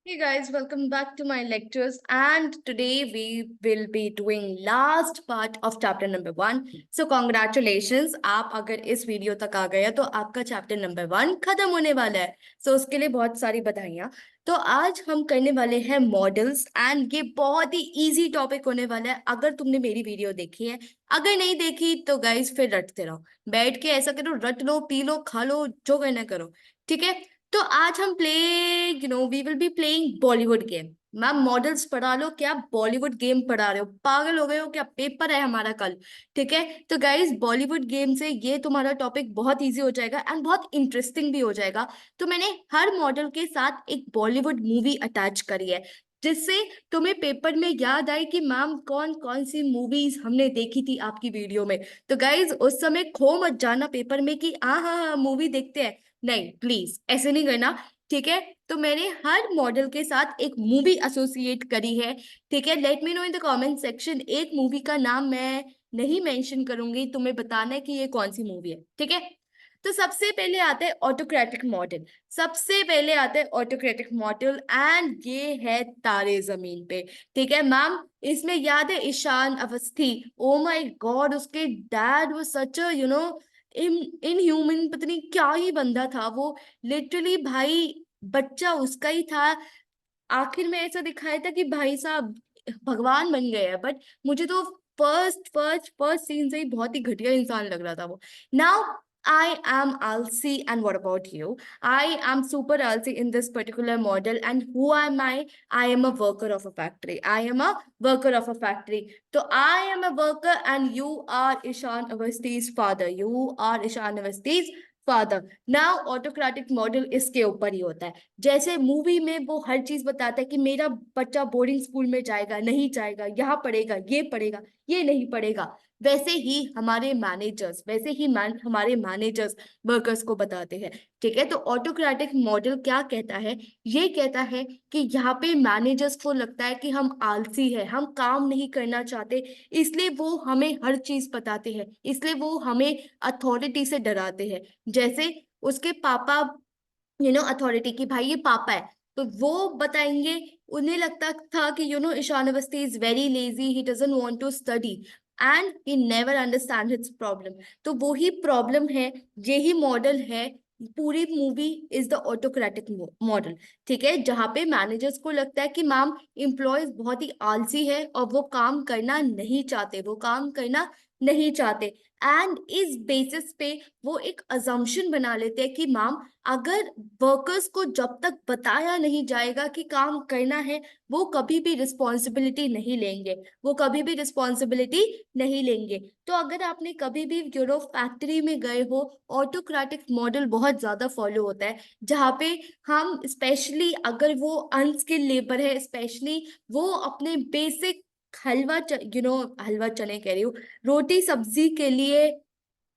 Hey guys, welcome back to my lectures. And today we will be doing last part of chapter number 1. So congratulations, आप अगर इस video तक आ गए तो आपका चैप्टर नंबर 1 खत्म होने वाला है. So उसके लिए बहुत सारी बधाइयाँ. तो आज हम करने वाले हैं मॉडल्स एंड ये बहुत ही इजी टॉपिक होने वाला है अगर तुमने मेरी वीडियो देखी है. अगर नहीं देखी तो गाइज फिर रटते रहो, बैठ के ऐसा करो, रट लो, पी लो, खा लो, जो करना करो. ठीक है. तो आज हम we will be playing Bollywood game. Ma'am models पढ़ा लो, क्या बॉलीवुड गेम पढ़ा रहे हो? पागल हो गए हो क्या? पेपर है हमारा कल. ठीक है. तो गाइज बॉलीवुड गेम से ये तुम्हारा टॉपिक बहुत इजी हो जाएगा एंड बहुत इंटरेस्टिंग भी हो जाएगा. तो मैंने हर मॉडल के साथ एक बॉलीवुड मूवी अटैच करी है, जिससे तुम्हें पेपर में याद आए कि मैम कौन कौन सी मूवीज हमने देखी थी आपकी वीडियो में. तो गाइज उस समय खो मत जाना पेपर में कि हाँ हाँ हाँ मूवी देखते हैं. नहीं, प्लीज ऐसे नहीं करना. ठीक है. तो मैंने हर मॉडल के साथ एक मूवी एसोसिएट करी है. ठीक है. Let me know in the comment section. एक मूवी का नाम मैं नहीं मेंशन करूंगी, तुम्हें बताना है कि ये कौन सी मूवी है. ठीक है. तो सबसे पहले आते हैं ऑटोक्रेटिक मॉडल. सबसे पहले आते हैं ऑटोक्रेटिक मॉडल एंड ये है तारे जमीन पे. ठीक है मैम. इसमें याद है Ishaan Awasthi? Oh my god, उसके डैड वो सच इन इनह्यूमन, पता नहीं क्या ही बंदा था वो. लिटरली भाई, बच्चा उसका ही था. आखिर में ऐसा दिखाया था कि भाई साहब भगवान बन गए हैं. बट मुझे तो फर्स्ट सीन से ही बहुत ही घटिया इंसान लग रहा था वो. नाउ I am आलसी and what about you? I am super आलसी in this particular model. And who am I? I am a worker of a factory. I am a worker of a factory. तो I am a worker and you are Ishan Awasthi's father. You are Ishan Awasthi's father. Now autocratic model इसके ऊपर ही होता है. जैसे movie में वो हर चीज बताता है कि मेरा बच्चा बोर्डिंग स्कूल में जाएगा, नहीं जाएगा, यहाँ पढ़ेगा, ये नहीं पढ़ेगा. वैसे ही हमारे मैनेजर्स वर्कर्स को बताते हैं. ठीक है. तो ऑटोक्रेटिक मॉडल क्या कहता है? ये कहता है कि यहाँ पे मैनेजर्स को लगता है कि हम आलसी है, हम काम नहीं करना चाहते, इसलिए वो हमें हर चीज बताते हैं, इसलिए वो हमें अथॉरिटी से डराते हैं. जैसे उसके पापा, अथॉरिटी की भाई ये पापा है, तो वो बताएंगे. उन्हें लगता था कि Ishaan Awasthi is very lazy, he doesn't want to study and he never understand his problem. तो वो ही प्रॉब्लम है, यही मॉडल है. पूरी movie is the autocratic model. ठीक है. जहां पे मैनेजर्स को लगता है कि मैम एम्प्लॉयज बहुत ही आलसी है और वो काम करना नहीं चाहते, वो काम करना नहीं चाहते. एंड इस बेसिस पे वो एक अजम्पशन बना लेते हैं कि मैम अगर वर्कर्स को जब तक बताया नहीं जाएगा कि काम करना है, वो कभी भी रिस्पॉन्सिबिलिटी नहीं लेंगे, वो कभी भी रिस्पॉन्सिबिलिटी नहीं लेंगे. तो अगर आपने कभी भी फैक्ट्री में गए हो, ऑटोक्रेटिक मॉडल बहुत ज्यादा फॉलो होता है. जहाँ पे हम स्पेशली अगर वो अनस्किल्ड लेबर है, स्पेशली वो अपने बेसिक हलवा चने कह रही हूँ, रोटी सब्जी के लिए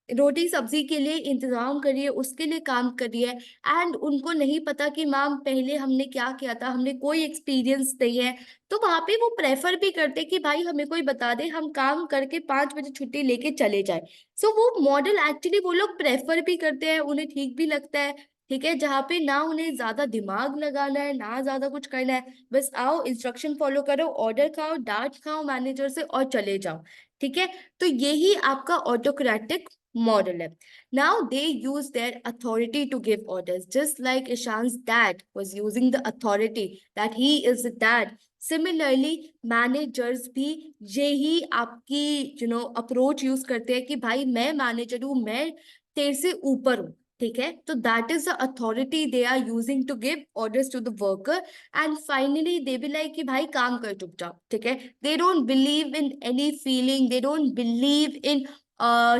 रोटी सब्जी के लिए इंतजाम करिए, उसके लिए काम करिए. एंड उनको नहीं पता कि मैम पहले हमने क्या किया था, हमने कोई एक्सपीरियंस नहीं है. तो वहां पे वो प्रेफर भी करते कि भाई हमें कोई बता दे, हम काम करके 5 बजे छुट्टी लेके चले जाए. सो वो मॉडल एक्चुअली वो लोग प्रेफर भी करते हैं, उन्हें ठीक भी लगता है. ठीक है. जहाँ पे ना उन्हें ज्यादा दिमाग लगाना है, ना ज्यादा कुछ करना है, बस आओ, इंस्ट्रक्शन फॉलो करो, ऑर्डर खाओ, डांट खाओ मैनेजर से और चले जाओ. ठीक है. तो यही आपका ऑटोक्रेटिक model है. Now they use their authority to give orders, just like Ishan's dad was using the authority that he is the dad. Similarly, managers भी यही आपकी अप्रोच यूज करते हैं कि भाई मैं मैनेजर हूँ, मैं तेरे से ऊपर हूँ. ठीक है. तो that is the authority they are using to give orders to the worker. And finally they be like कि भाई काम कर चुपचाप. ठीक है. They don't believe in any feeling, they don't believe in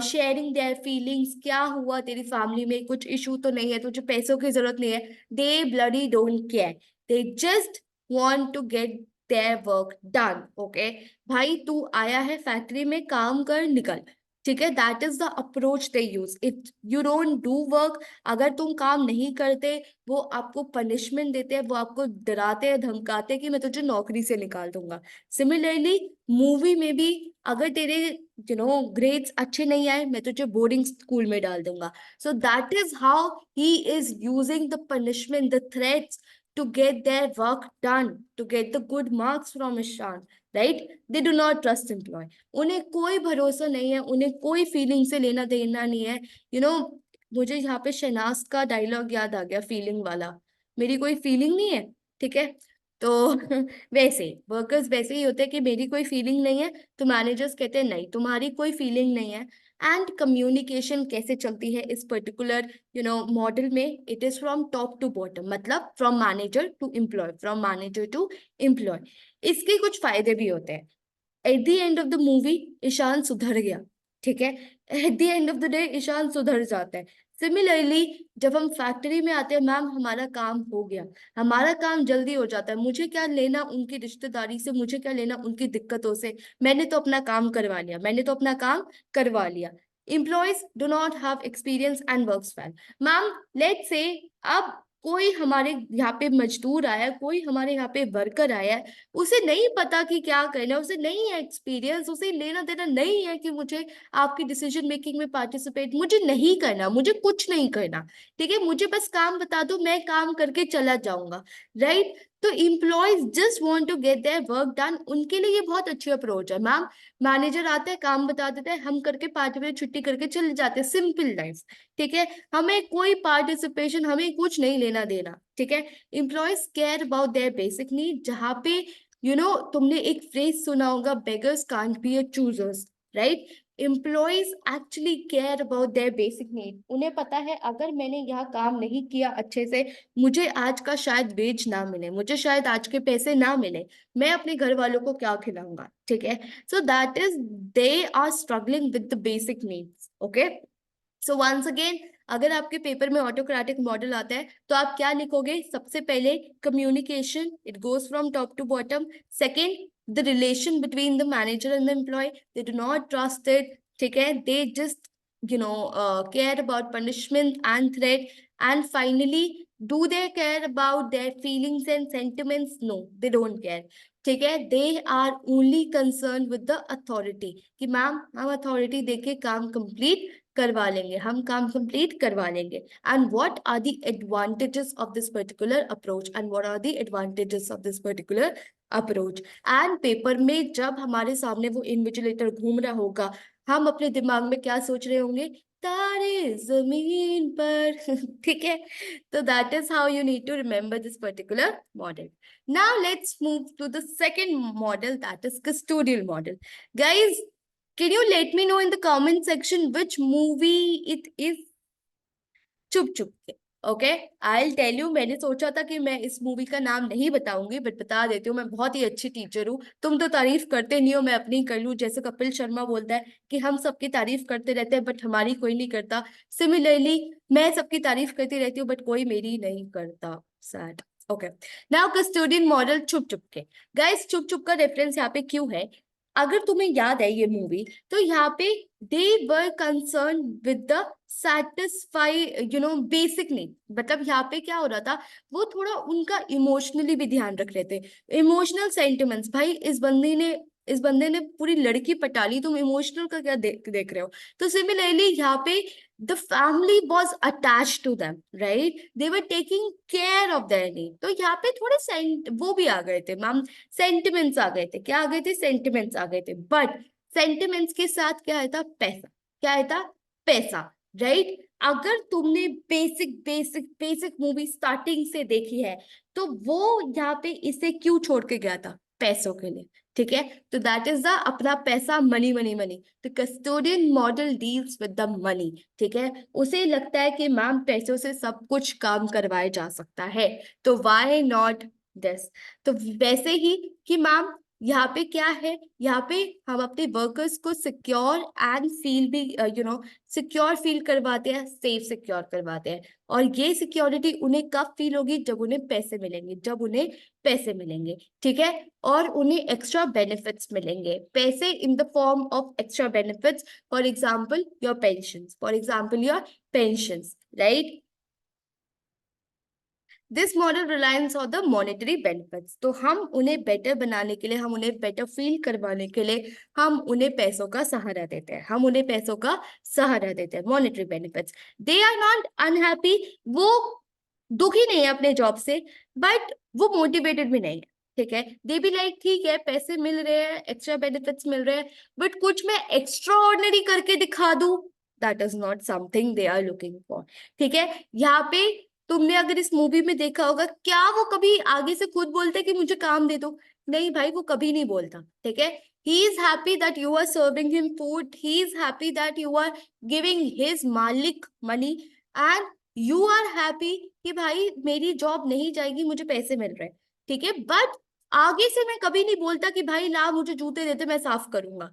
sharing their feelings. क्या हुआ तेरी फैमिली में, कुछ इशू तो नहीं है, तुझे पैसों की जरूरत नहीं है. They bloody don't care. They just want to get their work done. Okay. भाई तू आया है फैक्ट्री में, काम कर, निकल. ठीक है. That is the approach they use. If you don't do work, अगर तुम काम नहीं करते, वो आपको पनिशमेंट देते हैं, वो आपको डराते हैं, धमकाते हैं कि मैं तुझे नौकरी से निकाल दूंगा. सिमिलरली मूवी में भी अगर तेरे ग्रेड्स अच्छे नहीं आए, मैं तुझे बोर्डिंग स्कूल में डाल दूंगा. So that is how he is using the punishment, the threats to get their work done, to get the good marks from Ishan, right? They do not trust employee. उन्हें कोई भरोसा नहीं है, उन्हें कोई फीलिंग से लेना देना नहीं है। मुझे यहाँ पे शहनाज का डायलॉग याद आ गया, फीलिंग वाला, मेरी कोई फीलिंग नहीं है, ठीक है। तो वैसे वर्कर्स वैसे ही होते हैं कि मेरी कोई फीलिंग नहीं है, तो मैनेजर्स कहते हैं नहीं, तुम्हारी कोई फीलिंग नहीं है। एंड कम्युनिकेशन कैसे चलती है इस पर्टिकुलर मॉडल में? It is from top to bottom, मतलब from manager to employ, from manager to employ. इसके कुछ फायदे भी होते हैं। At the end of the movie Ishaan सुधर गया, ठीक है। At the end of the day Ishaan सुधर जाता है। सिमिलरली जब हम फैक्ट्री में आते हैं, मैम हमारा काम हो गया, हमारा काम जल्दी हो जाता है, मुझे क्या लेना उनकी रिश्तेदारी से, मुझे क्या लेना उनकी दिक्कतों से, मैंने तो अपना काम करवा लिया, मैंने तो अपना काम करवा लिया। Employees do not have experience and works well. Ma'am let's say अब कोई हमारे यहाँ पे मजदूर आया है, कोई हमारे यहाँ पे वर्कर आया है, उसे नहीं पता कि क्या करना है, उसे नहीं है एक्सपीरियंस, उसे लेना देना नहीं है कि मुझे आपकी डिसीजन मेकिंग में पार्टिसिपेट मुझे नहीं करना, मुझे कुछ नहीं करना, ठीक है, मुझे बस काम बता दो, मैं काम करके चला जाऊंगा, राइट। तो employees just want to get their work done, उनके लिए ये बहुत अच्छी अप्रोच है। मैम मैनेजर आता है, काम बता देता है, हम करके 5 बजे छुट्टी करके चले जाते हैं, सिंपल लाइफ, ठीक है। हमें कोई पार्टिसिपेशन, हमें कुछ नहीं लेना देना, ठीक है। Employees care about their basic need, जहाँ पे तुमने एक फ्रेज सुना होगा, beggars can't be a choosers, right. Employees actually care about their basic need. उन्हें पता है अगर मैंने यहाँ काम नहीं किया अच्छे से, मुझे आज का शायद वेज ना मिले, मुझे शायद आज के पैसे ना मिले, मैं अपने घर वालों को क्या खिलाऊंगा, ठीक है। So that is they are struggling with the basic needs. Okay. So once again, अगर आपके पेपर में ऑटोक्रेटिक मॉडल आता है तो आप क्या लिखोगे? सबसे पहले communication, it goes from top to bottom. Second, the relation between the manager and the employ, they do not trust it, ठीक है, they just care about punishment and threat. And finally, do they care about their feelings and sentiments? No, they don't care, ठीक है। They are only concern with the authority, कि ma'am हम authority देके काम complete करवा लेंगे, हम काम कंप्लीट करवा लेंगे। And what are the advantages of this particular approach, and what are the advantages of this particular approach. And paper में जब हमारे सामने वो इन्विजिलेटर घूम रहा होगा, हम अपने दिमाग में क्या सोच रहे होंगे? तारे जमीन पर ठीक है। तो that is how you need to remember this particular model. Now let's move to the second model, that is custodial model. Guys, can you let me know in the comment section which movie it is? चुप चुप के, okay, I tell you. मैंने सोचा था कि मैं इस movie का नाम नहीं बताऊंगी, बट बता देती हूँ, मैं बहुत ही अच्छी टीचर हूँ। तुम तो तारीफ करते नहीं हो, मैं अपनी कर लूँ। जैसे कपिल शर्मा बोलता है कि हम सबकी तारीफ करते रहते हैं बट हमारी कोई नहीं करता, सिमिलरली मैं सबकी तारीफ करती रहती हूँ बट कोई मेरी नहीं करता। Sad. Okay, now custodian model चुप चुप के। गाइस चुप चुप का रेफरेंस यहाँ पे क्यों है? अगर तुम्हें याद है ये मूवी, तो यहाँ पे they were concern with the satisfy basic need. मतलब यहाँ पे क्या हो रहा था, वो थोड़ा उनका इमोशनली भी ध्यान रख रहे थे, इमोशनल सेंटिमेंट्स। भाई इस बंदे ने पूरी लड़की पटा ली, तुम इमोशनल का क्या देख रहे हो? तो सिमिलरली यहाँ पे the family was attach to them, right, they were taking care of their need. तो यहाँ पे थोड़े वो भी आ गए थे मैम, सेंटिमेंट्स आ गए थे। क्या आ गए थे? सेंटिमेंट्स आ गए थे। बट सेंटिमेंट्स के साथ क्या आया था? पैसा। क्या आया था? पैसा, राइट। अगर तुमने basic basic basic movie starting से देखी है, तो वो यहाँ पे इसे क्यों छोड़ के गया था? पैसों के लिए, ठीक है। तो दैट इज द अपना पैसा, मनी मनी मनी। तो custodian model deals with the money, ठीक है। उसे लगता है कि मैम पैसों से सब कुछ काम करवाया जा सकता है, तो व्हाई नॉट दिस। तो वैसे ही कि मैम यहाँ पे क्या है, यहाँ पे हम अपने वर्कर्स को सिक्योर एंड फील भी सिक्योर फील करवाते हैं, सेफ सिक्योर करवाते हैं। और ये सिक्योरिटी उन्हें कब फील होगी? जब उन्हें पैसे मिलेंगे, जब उन्हें पैसे मिलेंगे, ठीक है। और उन्हें एक्स्ट्रा बेनिफिट्स मिलेंगे, पैसे in the form of extra benefits, for example your pensions, for example your pensions, right. This model reliance on the monetary benefits. तो हम उन्हें बेटर बनाने के लिए, हम उन्हें बेटर फील करवाने के लिए, हम उन्हें पैसों का सहारा देते हैं, हम उन्हें पैसों का सहारा देते हैं, monetary benefits. They are not unhappy, वो दुखी नहीं है अपने जॉब से, बट वो मोटिवेटेड भी नहीं है। ठीक है, दे भी लाइक ठीक है पैसे मिल रहे हैं, एक्स्ट्रा बेनिफिट्स मिल रहे हैं, बट कुछ मैं एक्स्ट्रा ऑर्डिनरी करके दिखा दूं, that is not something they are looking for. ठीक है, यहाँ पे तुमने अगर इस मूवी में देखा होगा, क्या वो कभी आगे से खुद बोलते कि मुझे काम दे दो? नहीं भाई, वो कभी नहीं बोलता। ठीक है, he is happy that you are serving him food, he is happy that you are giving his मालिक money, and you are happy कि भाई मेरी जॉब नहीं जाएगी, मुझे पैसे मिल रहे हैं। ठीक है, बट आगे से मैं कभी नहीं बोलता कि भाई ला मुझे जूते देते मैं साफ करूंगा।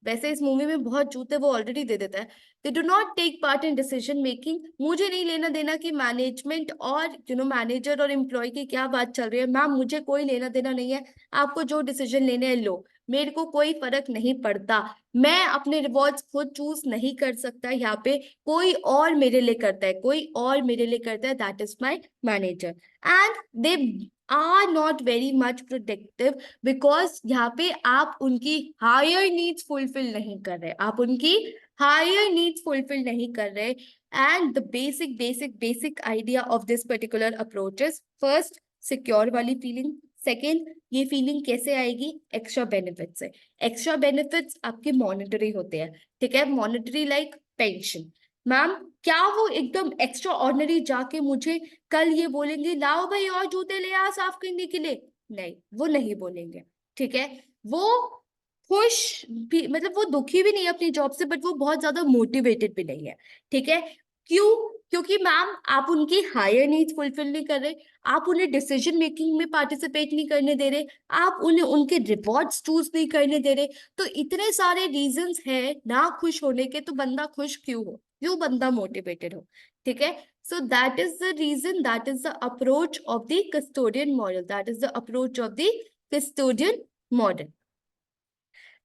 वैसे इस मूवी में बहुत जूते वो ऑलरेडी दे देता है। They do not take part in decision making. मुझे नहीं लेना देना कि मैनेजमेंट और मैनेजर और एम्प्लॉय की क्या बात चल रही है, मैम मुझे कोई लेना देना नहीं है। आपको जो डिसीजन लेने हैं लो, मेरे को कोई फर्क नहीं पड़ता। मैं अपने रिवॉर्ड्स खुद चूज नहीं कर सकता, यहाँ पे कोई और मेरे लिए करता है, कोई और मेरे लिए करता है, that is my manager. And they are not very much protective, because यहाँ पे आप उनकी हायर नीड्स फुलफिल नहीं कर रहे, आप उनकी हायर नीड्स फुलफिल नहीं कर रहे। And the basic idea of this particular approach is first, secure वाली फीलिंग। सेकेंड, ये फीलिंग कैसे आएगी? एक्स्ट्रा बेनिफिट से। एक्स्ट्रा बेनिफिट्स आपके मॉनिटरी होते हैं। ठीक है, मॉनिटरी लाइक पेंशन। मैम क्या वो एकदम एक्स्ट्रा ऑर्डिनरी जाके मुझे कल ये बोलेंगे लाओ भाई और जूते ले आ साफ करने के लिए? नहीं, वो नहीं बोलेंगे। ठीक है, वो खुश भी, मतलब वो दुखी भी नहीं है अपनी जॉब से, बट वो बहुत ज्यादा मोटिवेटेड भी नहीं है। ठीक है, क्यों? क्योंकि मैम आप उनकी हायर नीड्स फुलफिल नहीं कर रहे, आप उन्हें डिसीजन मेकिंग में पार्टिसिपेट नहीं करने दे रहे, आप उन्हें उनके रिवॉर्ड्स चूज नहीं करने दे रहे। तो इतने सारे रीजंस हैं ना खुश होने के, तो बंदा खुश क्यों हो, क्यों बंदा मोटिवेटेड हो? ठीक है, so that is the reason, that is the approach of the custodian model, that is the approach of the custodian model.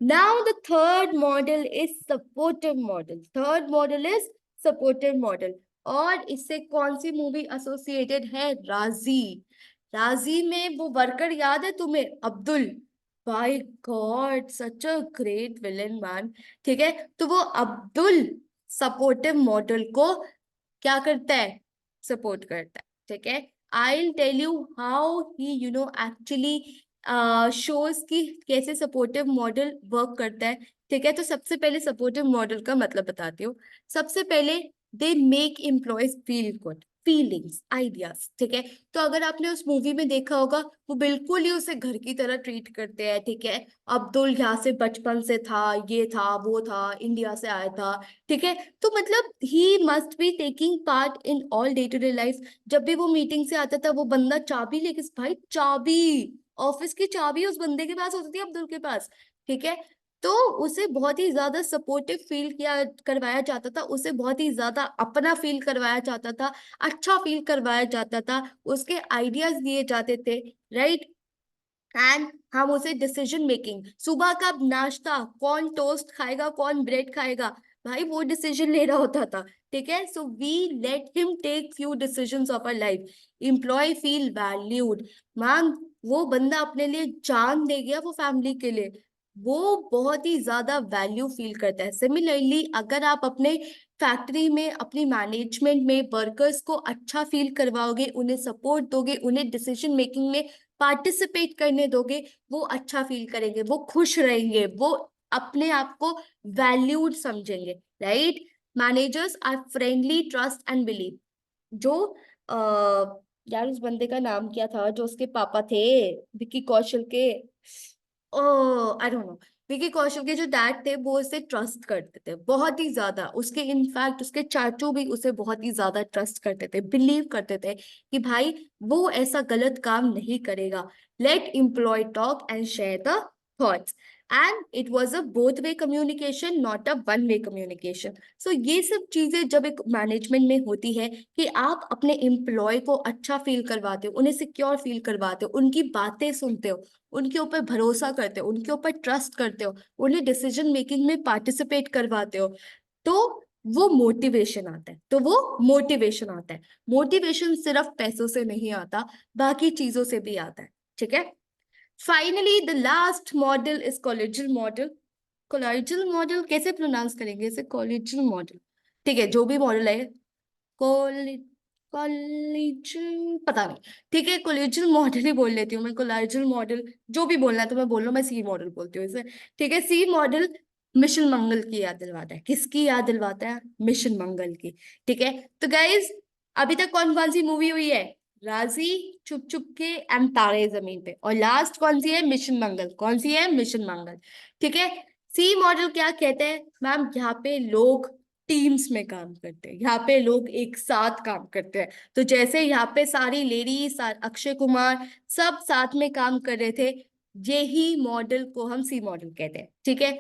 Now the third model is supportive model. Third model is supportive model. और इससे कौन सी movie associated है? राजी। राजी में वो worker याद है तुम्हें, Abdul? By god, such a great villain man. ठीक है, तो वो अब्दुल सपोर्टिव मॉडल को क्या करता है? सपोर्ट करता है। ठीक है, I will tell you how he actually shows की कैसे सपोर्टिव मॉडल वर्क करता है। ठीक है, तो सबसे पहले सपोर्टिव मॉडल का मतलब बताती हूँ। सबसे पहले, they make employees feel good, feelings, ideas. ठीक है, तो अगर आपने उस मूवी में देखा होगा, वो बिल्कुल ही उसे घर की तरह ट्रीट करते हैं। ठीक है, अब्दुल यहाँ से बचपन से था, ये था वो था, इंडिया से आया था। ठीक है, तो मतलब he must be taking part in all day to day life. जब भी वो मीटिंग से आता था, वो बंदा चाबी लेके, भाई चाबी, ऑफिस की चाबी उस बंदे के पास होती थी, अब्दुल के पास। ठीक है, तो उसे बहुत ही ज्यादा सपोर्टिव फील किया करवाया जाता था, उसे बहुत ही ज्यादा अपना फील करवाया जाता था, अच्छा फील करवाया जाता था, उसके आइडियाज दिए जाते थे। राइट, एंड हम उसे डिसीजन मेकिंग, सुबह का नाश्ता कौन टोस्ट खाएगा कौन ब्रेड खाएगा, भाई वो डिसीजन ले रहा होता था। ठीक है, so we let him take few decisions of our life. Employ feel valued. Ma'am वो बंदा अपने लिए जान दे गया वो फैमिली के लिए, वो बहुत ही ज्यादा वैल्यू फील करता है। सिमिलरली अगर आप अपने फैक्ट्री में, अपनी मैनेजमेंट में वर्कर्स को अच्छा फील करवाओगे, उन्हें सपोर्ट दोगे, उन्हें डिसीजन मेकिंग में पार्टिसिपेट करने दोगे, वो अच्छा फील करेंगे, वो खुश रहेंगे, वो अपने आप को वैल्यूड समझेंगे। Right, managers are friendly, trust and believe. जो यार उस बंदे का नाम क्या था जो उसके पापा थे, विक्की कौशल के, ओ I don't know, Vicky Kaushal के जो डैड थे वो उसे ट्रस्ट करते थे बहुत ही ज्यादा, उसके इनफैक्ट उसके चाचू भी उसे बहुत ही ज्यादा ट्रस्ट करते थे, बिलीव करते थे कि भाई वो ऐसा गलत काम नहीं करेगा। Let employ talk and share the thoughts, and it was a both way communication, not a one way communication. So ये सब चीजें जब एक मैनेजमेंट में होती है कि आप अपने एम्प्लॉय को अच्छा फील करवाते हो, उन्हें सिक्योर फील करवाते हो, उनकी बातें सुनते हो, उनके ऊपर भरोसा करते हो, उनके ऊपर ट्रस्ट करते हो, उन्हें डिसीजन मेकिंग में पार्टिसिपेट करवाते हो, तो वो मोटिवेशन आता है। तो वो मोटिवेशन आता है। मोटिवेशन सिर्फ पैसों से नहीं आता, बाकी चीजों से भी आता है। ठीक है, finally the last model is collegial model. Collegial model कैसे प्रोनाउंस करेंगे इसे? Collegial model. ठीक है, जो भी मॉडल है, कोलिजन पता नहीं, ठीक है कोलिजन मॉडल ही बोल लेती हूँ मैं, कोलिजन मॉडल जो भी बोलना है तो मैं बोल रहा हूँ, मैं सी मॉडल बोलती हूँ इसे। ठीक है, सी मॉडल मिशन मंगल की याद दिलवाता है, किसकी याद दिलवाता है, मिशन मंगल की। ठीक है, तो गाइज अभी तक कौन कौन सी मूवी हुई है, राजी, चुप चुप के एंड तारे जमीन पे, और लास्ट कौन सी है, मिशन मंगल, कौन सी है, मिशन मंगल। ठीक है, सी मॉडल क्या कहते हैं मैम, यहाँ पे लोग टीम्स में काम करते हैं, यहाँ पे लोग एक साथ काम करते हैं। तो जैसे यहाँ पे सारी लेडीज, अक्षय कुमार सब साथ में काम कर रहे थे, यही मॉडल को हम सी मॉडल कहते हैं। ठीक है,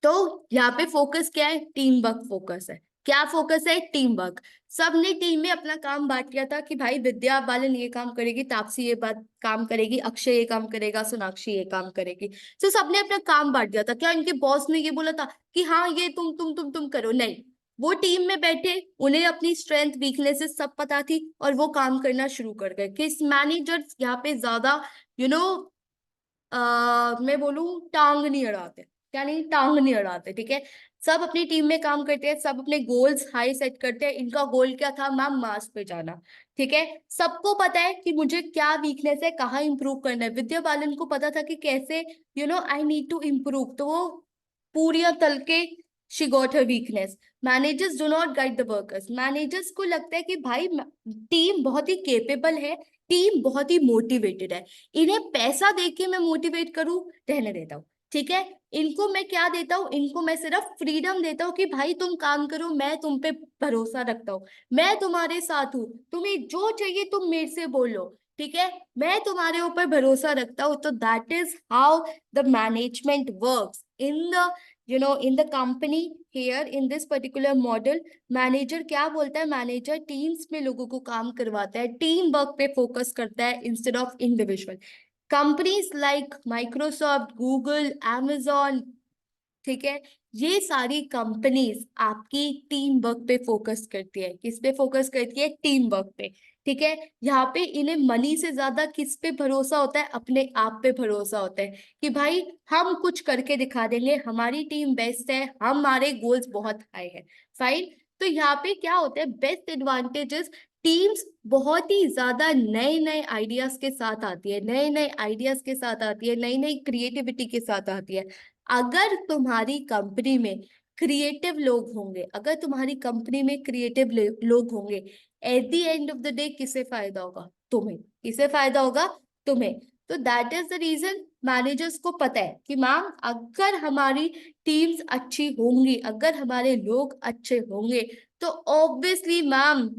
तो यहाँ पे फोकस क्या है, टीम वर्क फोकस है। क्या फोकस है, टीम वर्क। सबने टीम में अपना काम बांट लिया था कि भाई विद्या बालन ये काम करेगी, तापसी ये बात काम करेगी, अक्षय ये काम करेगा, सोनाक्षी ये काम करेगी। तो सबने अपना काम बांट दिया था। क्या इनके बॉस ने ये बोला था कि हाँ ये तुम करो, नहीं। वो टीम में बैठे, उन्हें अपनी स्ट्रेंथ वीकनेसेस सब पता थी, और वो काम करना शुरू कर गए। कि मैनेजर्स यहाँ पे ज्यादा यू नो मैं बोलूं टांग नहीं अड़ाते, क्या नहीं, टांग नहीं अड़ाते। ठीक है, सब अपनी टीम में काम करते हैं, सब अपने गोल्स हाई सेट करते हैं। इनका गोल क्या था मैम, मार्स पे जाना। ठीक है, सबको पता है कि मुझे क्या वीकनेस है, कहाँ इंप्रूव करना है। विद्या बालन को पता था कि कैसे आई नीड टू इम्प्रूव, तो वो पूरी तल के she got her weakness. Managers do not guide the workers, managers को लगता है कि भाई टीम बहुत ही केपेबल है, टीम बहुत ही मोटिवेटेड है, इन्हें पैसा दे के मैं मोटिवेट करूं, रहने देता हूँ। ठीक है, इनको मैं क्या देता हूँ, इनको मैं सिर्फ फ्रीडम देता हूँ कि भाई तुम काम करो, मैं तुम पे भरोसा रखता हूँ, मैं तुम्हारे साथ हूँ, तुम्हें जो चाहिए तुम मेरे से बोलो। ठीक है, मैं तुम्हारे ऊपर भरोसा रखता हूँ। तो that is how the management works in the in the company here in this particular model। Manager क्या बोलता है, मैनेजर टीम्स में लोगों को काम करवाता है, टीम वर्क पे फोकस करता है instead of individual. Companies like Microsoft, Google, amazon, ठीक है, ये सारी कंपनीज आपकी टीम वर्क पे फोकस करती है। किस पे फोकस करती है, टीम वर्क पे। ठीक है, यहाँ पे इन्हें मनी से ज्यादा किस पे भरोसा होता है, अपने आप पे भरोसा होता है कि भाई हम कुछ करके दिखा देंगे, हमारी टीम बेस्ट है, हमारे गोल्स बहुत हाई है। फाइन, तो यहाँ पे क्या होता है, बेस्ट एडवांटेजेस, टीम्स बहुत ही ज्यादा नए नए आइडियाज के साथ आती है, नए नए आइडियाज के साथ आती है, नई नई क्रिएटिविटी के साथ आती है। अगर तुम्हारी कंपनी में क्रिएटिव लोग होंगे, अगर तुम्हारी कंपनी में क्रिएटिव लोग होंगे, at the end of the day किसे फायदा होगा, तुम्हें। किसे फायदा होगा, तुम्हें। तो that is the reason managers को पता है कि मैम अगर हमारी टीम्स अच्छी होंगी, अगर हमारे लोग अच्छे होंगे, तो ऑब्वियसली मैम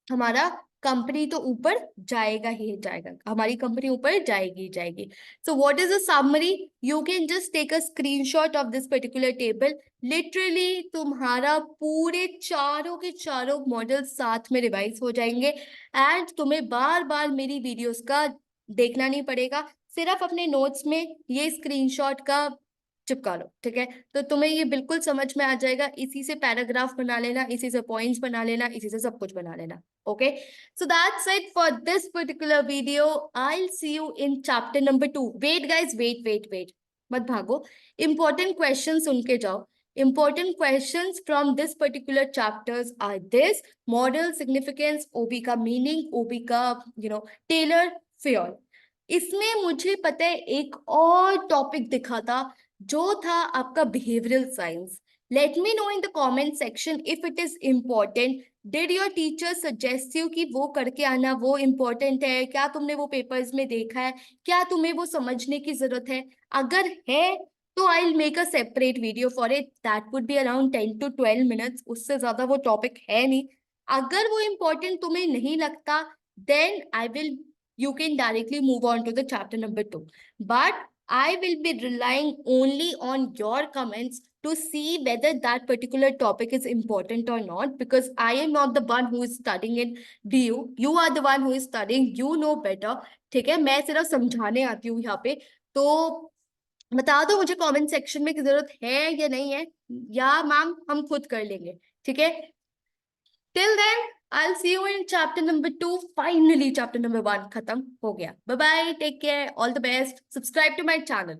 हमारा कंपनी तो ऊपर जाएगा ही जाएगा, हमारी कंपनी ऊपर जाएगी ही जाएगी। So what is the summary, you can just take a screenshot of this particular table. Literally तुम्हारा पूरे चारों के चारों मॉडल साथ में रिवाइज हो जाएंगे, एंड तुम्हें बार बार मेरी वीडियोस का देखना नहीं पड़ेगा। सिर्फ अपने नोट्स में ये स्क्रीनशॉट का चिपका लो। ठीक है, तो तुम्हें ये बिल्कुल समझ में आ जाएगा, इसी से पैराग्राफ बना लेना, इसी से पॉइंट्स बना लेना, इसी से सब कुछ बना लेना। Okay, so that's it for this particular video. I'll see you in chapter number 2. Wait, guys, wait. मत भागो, important questions सुन के जाओ। Important questions from this particular chapters are this: model, significance, OB का meaning, OB का Taylor, Fair। इसमें मुझे पता है एक और टॉपिक दिखा था, जो था आपका behavioural science. Let me know in the comment section if it is important. Did your teacher suggest you कि वो करके आना, वो इम्पोर्टेंट है क्या, तुमने वो पेपर्स में देखा है क्या, तुम्हें वो समझने की जरूरत है? अगर है तो I will make a separate video for it, that would be around 10 to 12 minutes, उससे ज्यादा वो टॉपिक है नहीं। अगर वो इम्पोर्टेंट तुम्हें नहीं लगता, then I will you can directly move on to the chapter number 2, but I will be relying only on your comments to see whether that particular topic is important or not, because I am not the one who is studying it, you are the one who is studying, you know better। ठीक है, मैं सिर्फ समझाने आती हूँ यहाँ पे। तो बता दो मुझे कमेंट सेक्शन में कि जरूरत है या नहीं है, या मैम हम खुद कर लेंगे। ठीक है, till then I'll see you in chapter number 2। Finally chapter number 1 खत्म हो गया। Bye bye, take care, all the best, subscribe to my channel।